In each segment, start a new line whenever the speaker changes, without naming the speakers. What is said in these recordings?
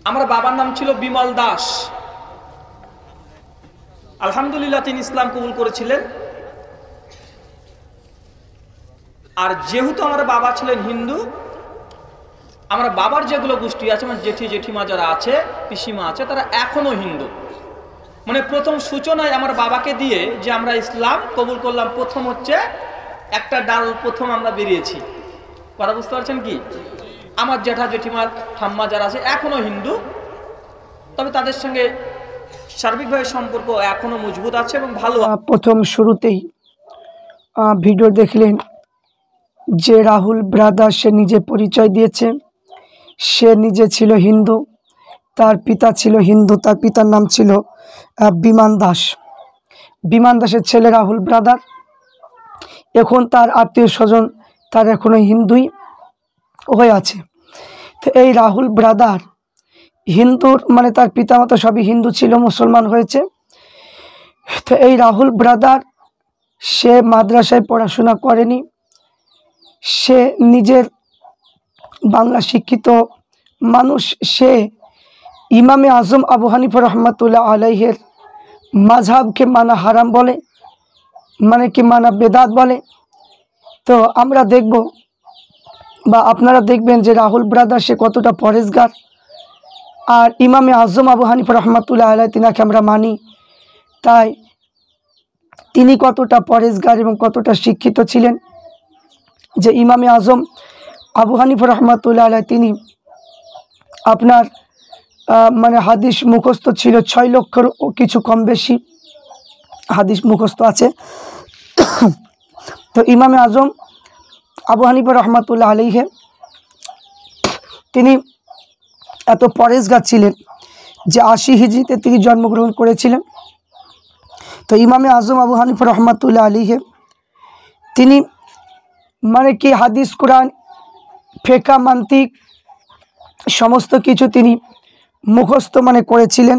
আমার বাবার নাম ছিল বিমল দাস। আলহামদুলিল্লাহ তিনি ইসলাম কবুল করেছিলেন। আর যেহেতু আমার বাবা ছিলেন হিন্দু, আমার বাবার যেগুলো গোষ্ঠী আছে, মানে জেঠি জেঠিমা যারা আছে, পিসিমা আছে, তারা এখনো হিন্দু। মানে প্রথম সূচনায় আমার বাবাকে দিয়ে যে আমরা ইসলাম কবুল করলাম, প্রথম হচ্ছে একটা ডাল প্রথম আমরা বেরিয়েছি। কথা বুঝতে পারছেন কি? আমার জেঠা জেঠিমার ঠাম্মা যারা আছে এখনো হিন্দু, তবে তাদের সঙ্গে সার্বিকভাবে সম্পর্ক এখনো মজবুত আছে এবং ভালো।
প্রথম শুরুতেই ভিডিও দেখলেন যে রাহুল ব্রাদার সে নিজে পরিচয় দিয়েছে, সে নিজে ছিল হিন্দু, তার পিতা ছিল হিন্দু, তার পিতার নাম ছিল বিমান দাস। বিমান দাসের ছেলে রাহুল ব্রাদার। এখন তার আত্মীয় স্বজন তার এখনো হিন্দুই হয়ে আছে। তো এই রাহুল ব্রাদার হিন্দুর মানে তার পিতামাতা সবই হিন্দু ছিল, মুসলমান হয়েছে। তো এই রাহুল ব্রাদার সে মাদ্রাসায় পড়াশোনা করেনি, সে নিজের বাংলা শিক্ষিত মানুষ। সে ইমামে আজম আবু হানিফা রহমাতুল্লাহ আলাইহের মাযহাবকে মানা হারাম বলে, মানে কি মানা বেদাত বলে। তো আমরা দেখব বা আপনারা দেখবেন যে রাহুল ব্রাদার সে কতটা পরেজগার। আর ইমামে আজম আবু হানিফা রহমাতুল্লাহ আলাইহ তিনাকে আমরা মানি, তাই তিনি কতটা পরেজগার এবং কতটা শিক্ষিত ছিলেন। যে ইমামে আজম আবু হানিফা রহমাতুল্লাহ আলাইহ তিনি আপনার মানে হাদিস মুখস্থ ছিল 6 লক্ষর কিছু কম বেশি হাদিস মুখস্থ আছে। তো ইমামে আজম আবু হানিফা রহমাতুল্লাহ আলাইহে তিনি এত পরেজগার ছিলেন যে 80 হিজরিতে তিনি জন্মগ্রহণ করেছিলেন। তো ইমামে আজম আবু হানিফা রহমাতুল্লাহ আলাইহে তিনি মানে কি হাদিস কোরআন ফিকহ মান্তিক সমস্ত কিছু তিনি মুখস্থ মানে করেছিলেন।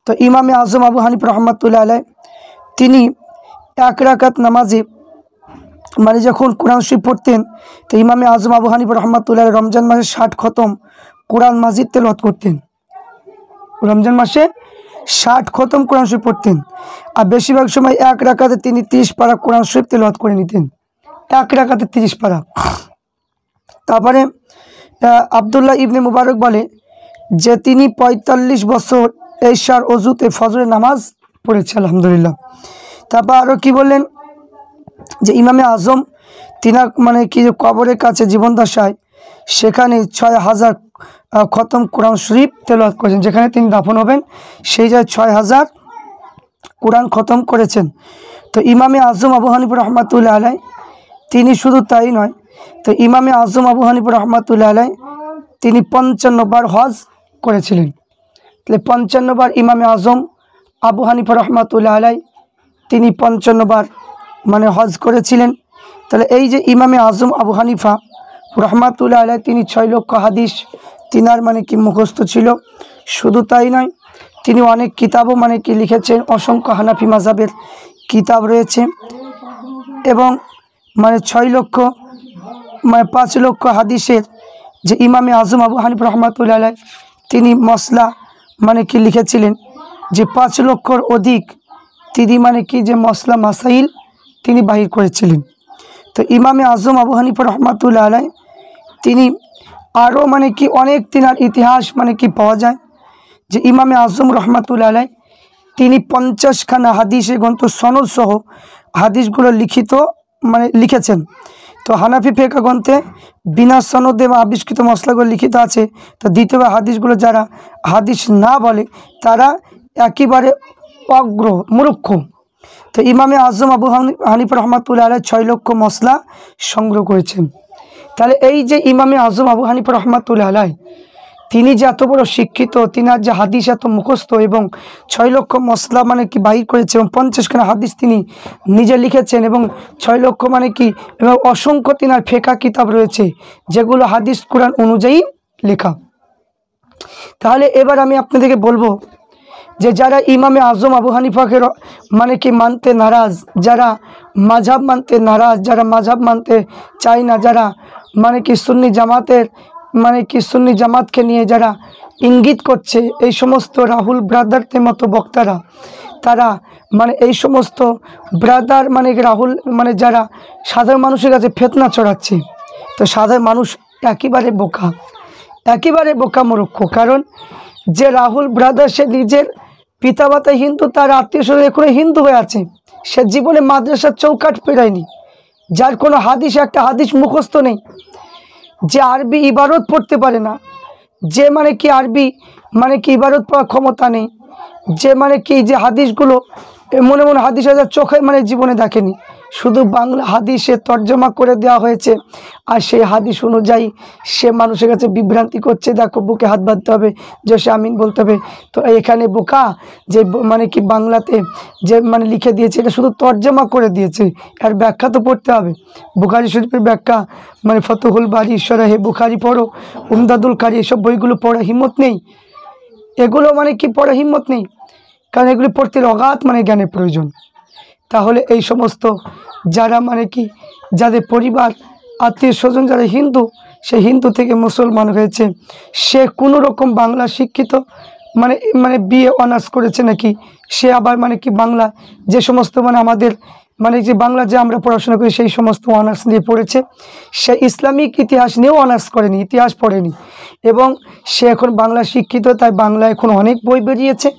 তো ইমামে আজম আবু হানিফা রহমাতুল্লাহ আলাইহ তিনি 1 রাকাত নামাজে মানে যখন কোরআন শরীফ পড়তেন, তো ইমামে আজম আবু হানিফা রহমাতুল্লাহ আলাইহ রমজান মাসে 60 খতম কোরআন মাজিদ তেলাওয়াত করতেন। রমজান মাসে 60 খতম কোরআন শরীফ পড়তেন। আর বেশিরভাগ সময় 1 রাকাতে তিনি 30 পারা কোরআন শরীফ তেলাওয়াত করে নিতেন, 1 রাকাতে 30 পারা। তারপরে আব্দুল্লাহ ইবনে মুবারক বলে যে তিনি 45 বছর এশার অজুতে ফজরের নামাজ পড়েছে, আলহামদুলিল্লাহ। তারপর আরও কি বললেন যে ইমামে আজম তিনার মানে কি কবরের কাছে জীবনদশায় সেখানে 6000 খতম কোরআন শরীফ তেলাওয়াত করেছেন। যেখানে তিনি দাফন হবেন সেই জায়গায় 6000 কোরআন খতম করেছেন। তো ইমামে আজম আবু হানিফা রহমাতুল্লাহ আলাইহ তিনি শুধু তাই নয়, তো ইমামে আজম আবু হানিফা রহমাতুল্লাহ আলাইহ তিনি 55 বার হজ করেছিলেন। তাহলে 55 বার ইমামে আজম আবু হানিফা রহমাতুল্লাহ আলাইহ তিনি 55 বার মানে হজ করেছিলেন। তাহলে এই যে ইমামে আজম আবু হানিফা রহমাতুল্লাহ আলাইহ তিনি 6 লক্ষ হাদিস তিনার মানে কি মুখস্থ ছিল। শুধু তাই নয়, তিনি অনেক কিতাবও মানে কি লিখেছেন, অসংখ্য হানাফি মাযহাবের কিতাব রয়েছে। এবং মানে 6 লক্ষ মানে 5 লক্ষ হাদিসের যে ইমামে আজম আবু হানিফা রহমাতুল্লাহ আলাইহ তিনি মসলা মানে কি লিখেছিলেন যে 5 লক্ষর অধিক তিনি মানে কি যে মসলা মাসাইল তিনি বাহির করেছিলেন। তো ইমামে আজম আবু হানিফা রহমাতুল্লাহ আলাইহ তিনি আরও মানে কি অনেক তিনার ইতিহাস মানে কি পাওয়া যায়। যে ইমামে আজম রহমাতুল্লাহ আলাইহ তিনি 50খানা হাদিসের গ্রন্থ সনদ সহ হাদিসগুলো লিখিত মানে লিখেছেন। তো হানাফি ফিকহ গ্রন্থে বিনা সনদে বা আবিষ্কৃত মসলাগুলো লিখিত আছে। তো দ্বিতীয় হাদিসগুলো যারা হাদিস না বলে তারা একেবারে অগ্র মূর্খ। তো ইমামে আজম আবু হানিফা রহমাতুল্লাহ আলাইহ 6 লক্ষ মসলা সংগ্রহ করেছেন। তাহলে এই যে ইমামে আজম আবু হানিফা রহমাতুল্লাহ আলাইহ তিনি যে এত বড় শিক্ষিত, তিনার যে হাদিস এত মুখস্থ এবং 6 লক্ষ মসলা মানে কি বাহির করেছে এবং 50খানা হাদিস তিনি নিজে লিখেছেন এবং 6 লক্ষ মানে কি এবং অসংখ্য তিনার ফিকহ কিতাব রয়েছে যেগুলো হাদিস কোরআন অনুযায়ী লেখা। তাহলে এবার আমি আপনাদেরকে বলবো যে যারা ইমামে আজম আবু হানিফাকে মানে কি মানতে নারাজ, যারা মাযহাব মানতে নারাজ, যারা মাযহাব মানতে চায় না, যারা মানে কি সুন্নি জামাতের মানে কি সুন্নি জামাতকে নিয়ে যারা ইঙ্গিত করছে এই সমস্ত রাহুল ব্রাদারদের মতো বক্তারা, তারা মানে এই সমস্ত ব্রাদার মানে রাহুল মানে যারা সাধারণ মানুষের কাছে ফেতনা ছড়াচ্ছে, তো সাধারণ মানুষ একেবারে বোকা মূর্খ। কারণ যে রাহুল ব্রাদার সে নিজের পিতামাতা হিন্দু, তার আত্মীয় স্বজন এখনো হিন্দু হয়ে আছে, সে জীবনে মাদ্রাসার চৌকাঠ পেরায়নি, যার কোনো একটা হাদিস মুখস্থ নেই, যে আরবি ইবারত পড়তে পারে না, যে মানে কি আরবি মানে কি ইবারত পড়ার ক্ষমতা নেই, যে মানে কি যে হাদিসগুলো মনে মনে হাদিস হাজার চোখে মানে জীবনে দেখেনি, শুধু বাংলা হাদিসে তর্জমা করে দেওয়া হয়েছে, আর সেই হাদিস অনুযায়ী সে মানুষের কাছে বিভ্রান্তি করছে। দেখো বুকে হাত বাঁধতে হবে, যে সে আমিন বলতে হবে। তো এখানে বোকা যে মানে কি বাংলাতে যে মানে লিখে দিয়েছে, এটা শুধু তর্জমা করে দিয়েছে, আর ব্যাখ্যা তো পড়তে হবে। বুখারী শরীফের ব্যাখ্যা মানে ফতহুল বারি, শরহে বুখারী পড়ো, উমদাদুল কারি, এসব বইগুলো পড়া হিম্মত নেই, এগুলো মানে কি পড়া হিম্মত নেই, কারণ এগুলি পড়তে অগাধ মানে জ্ঞানের প্রয়োজন। তাহলে এই সমস্ত যারা মানে কি যাদের পরিবার আত্মীয় স্বজন যারা হিন্দু, সে হিন্দু থেকে মুসলমান হয়েছে, সে কোনো রকম বাংলা শিক্ষিত মানে বিএ অনার্স করেছে নাকি, সে আবার মানে কি বাংলা যে সমস্ত মানে আমাদের মানে যে বাংলা যে আমরা পড়াশোনা করি সেই সমস্ত অনার্স নিয়ে পড়েছে, সে ইসলামিক ইতিহাস নিয়েও অনার্স করেনি, ইতিহাস পড়েনি, এবং সে এখন বাংলা শিক্ষিত। তাই বাংলা এখন অনেক বই বেরিয়েছে,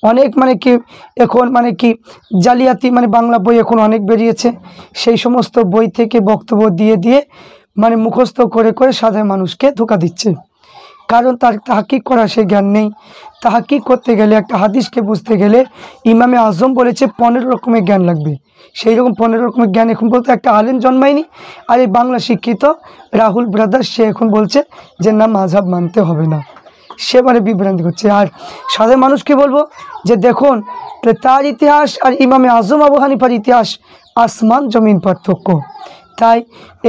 অনেক মানে কি এখন মানে কি জালিয়াতি মানে বাংলা বই এখন অনেক বেরিয়েছে, সেই সমস্ত বই থেকে বক্তব্য দিয়ে মানে মুখস্থ করে সাধারণ মানুষকে ধোঁকা দিচ্ছে। কারণ তার তাহকিক করা সে জ্ঞান নেই। তাহকিক করতে গেলে একটা হাদিসকে বুঝতে গেলে ইমামে আজম বলেছে 15 রকমের জ্ঞান লাগবে, সেই রকম 15 রকমের জ্ঞান এখন বলতে একটা আলেম জন্মায়নি। আর এই বাংলা শিক্ষিত রাহুল ব্রাদার সে এখন বলছে যে না মাযহাব মানতে হবে না, সে মানে বিভ্রান্তি করছে। আর সাধারণ মানুষকে বলবো যে দেখুন তার ইতিহাস আর ইমামে আজম আবু হানিফার ইতিহাস আসমান জমিন পার্থক্য। তাই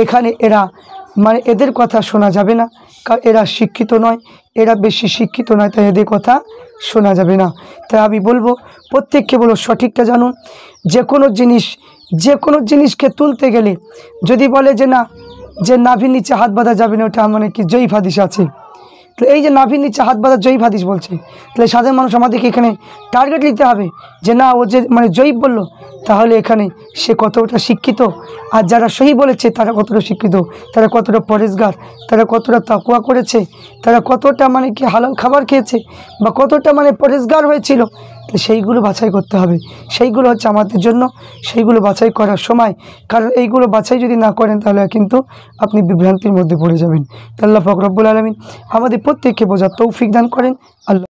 এখানে এরা মানে এদের কথা শোনা যাবে না, কারণ এরা শিক্ষিত নয়, এরা বেশি শিক্ষিত নয়, তাই এদের কথা শোনা যাবে না। তাই আমি বলবো প্রত্যেককে বলবো সঠিকটা জানুন। যে কোনো জিনিসকে তুলতে গেলে যদি বলে যে না যে নাভির নিচে হাত বাঁধা যাবে না, ওটা মানে কি জয়ীফ হাদিস আছে, তো এই যে নাভির নিচে হাত বাঁধা জয়ীফ হাদিস বলছে, তাহলে সাধারণ মানুষ আমাদেরকে এখানে টার্গেট নিতে হবে যে না ও যে মানে জয়ীফ বললো, তাহলে এখানে সে কতটা শিক্ষিত, আর যারা সহি বলেছে তারা কতটা শিক্ষিত, তারা কতটা পরেজগার, তারা কতটা তাকওয়া করেছে, তারা কতটা মানে কি হালাল খাবার খেয়েছে, বা কতটা মানে পরেজগার হয়েছিল, তো সেইগুলো বাছাই করতে হবে। সেইগুলো হচ্ছে আমাদের জন্য, সেইগুলো বাছাই করার সময়, কারণ এইগুলো বাছাই যদি না করেন তাহলে কিন্তু আপনি বিভ্রান্তির মধ্যে পড়ে যাবেন। আল্লাহ পাক রব্বুল আলামিন আমাদের প্রত্যেককে বোঝার তৌফিক দান করেন। আল্লাহ।